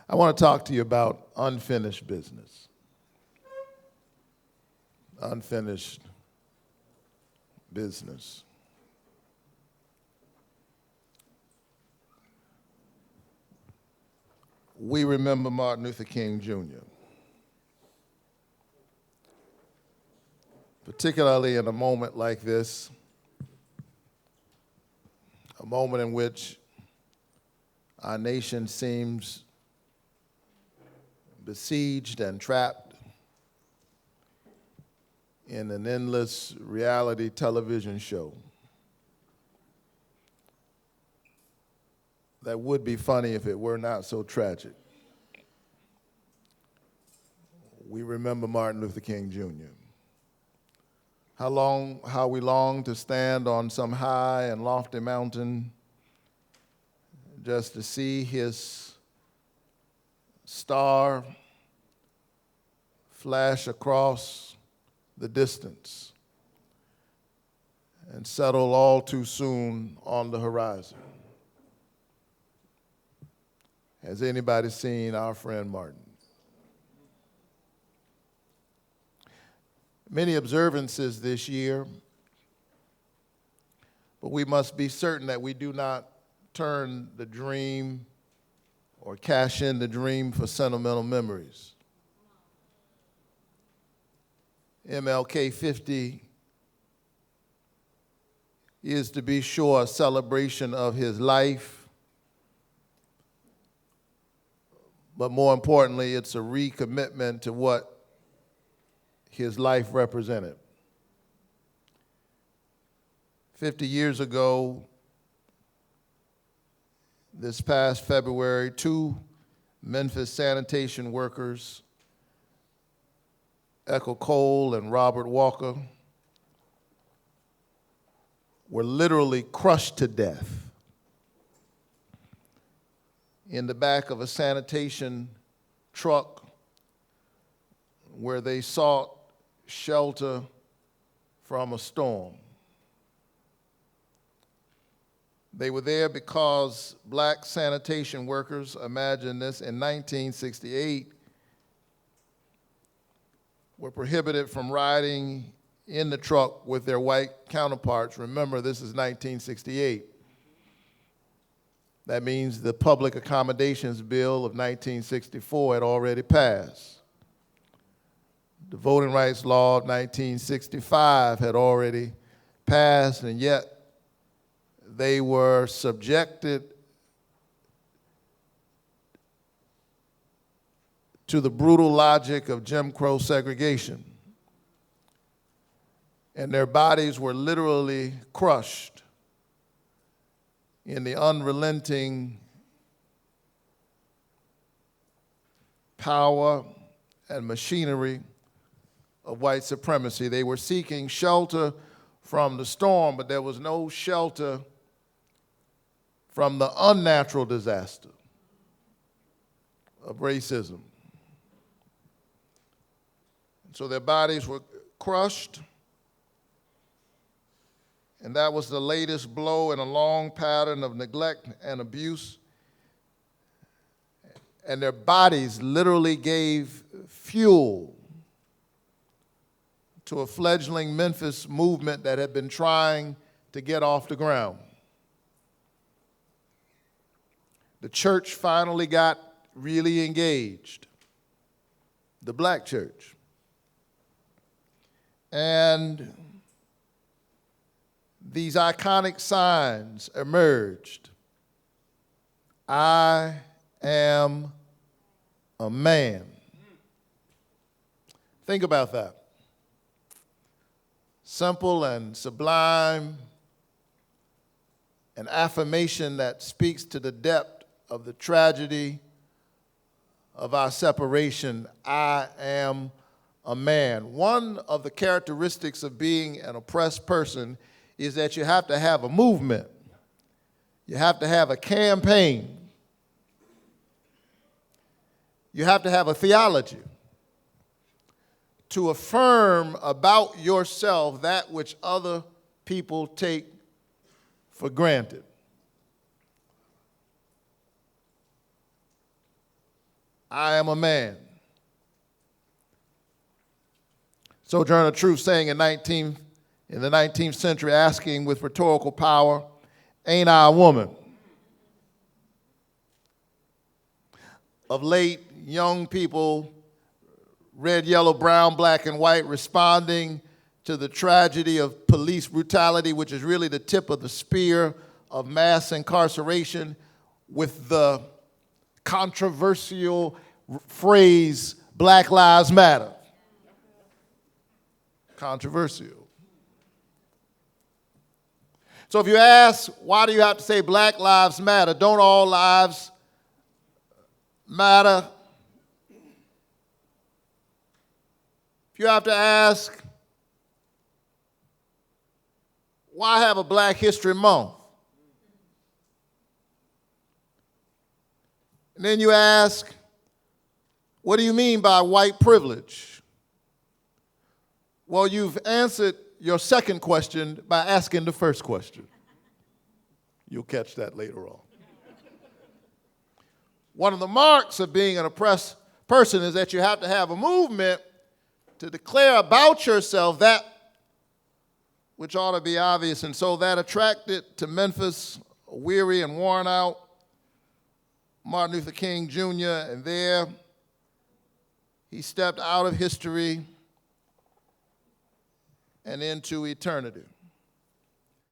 I want to talk to you about unfinished business. Unfinished business. We remember Martin Luther King Jr., particularly in a moment like this, a moment in which our nation seems besieged and trapped in an endless reality television show that would be funny if it were not so tragic. We remember Martin Luther King Jr. How we long to stand on some high and lofty mountain just to see his star flash across the distance and settle all too soon on the horizon. Has anybody seen our friend Martin? Many observances this year, but we must be certain that we do not turn the dream or cash in the dream for sentimental memories. MLK 50 is, to be sure, a celebration of his life, but more importantly, it's a recommitment to what his life represented. 50 years ago, this past February, 2 Memphis sanitation workers, Echo Cole and Robert Walker, were literally crushed to death in the back of a sanitation truck where they sought shelter from a storm. They were there because black sanitation workers, imagine this, in 1968, were prohibited from riding in the truck with their white counterparts. Remember, this is 1968. That means the Public Accommodations Bill of 1964 had already passed. The Voting Rights Law of 1965 had already passed, and yet they were subjected to the brutal logic of Jim Crow segregation. And their bodies were literally crushed in the unrelenting power and machinery of white supremacy. They were seeking shelter from the storm, but there was no shelter from the unnatural disaster of racism. So their bodies were crushed, and that was the latest blow in a long pattern of neglect and abuse. And their bodies literally gave fuel to a fledgling Memphis movement that had been trying to get off the ground. The church finally got really engaged, the black church. And these iconic signs emerged. I am a man. Think about that. Simple and sublime, an affirmation that speaks to the depth of the tragedy of our separation. I am a man. One of the characteristics of being an oppressed person is that you have to have a movement. You have to have a campaign. You have to have a theology to affirm about yourself that which other people take for granted. I am a man. Sojourner Truth saying in the 19th century, asking with rhetorical power, ain't I a woman? Of late, young people, red, yellow, brown, black, and white, responding to the tragedy of police brutality, which is really the tip of the spear of mass incarceration, with the controversial phrase, Black Lives Matter. Controversial. So if you ask, why do you have to say Black Lives Matter? Don't all lives matter? If you have to ask, why have a Black History Month? And then you ask, what do you mean by white privilege? Well, you've answered your second question by asking the first question. You'll catch that later on. One of the marks of being an oppressed person is that you have to have a movement to declare about yourself that which ought to be obvious. And so that attracted to Memphis, weary and worn out, Martin Luther King Jr., and there he stepped out of history and into eternity.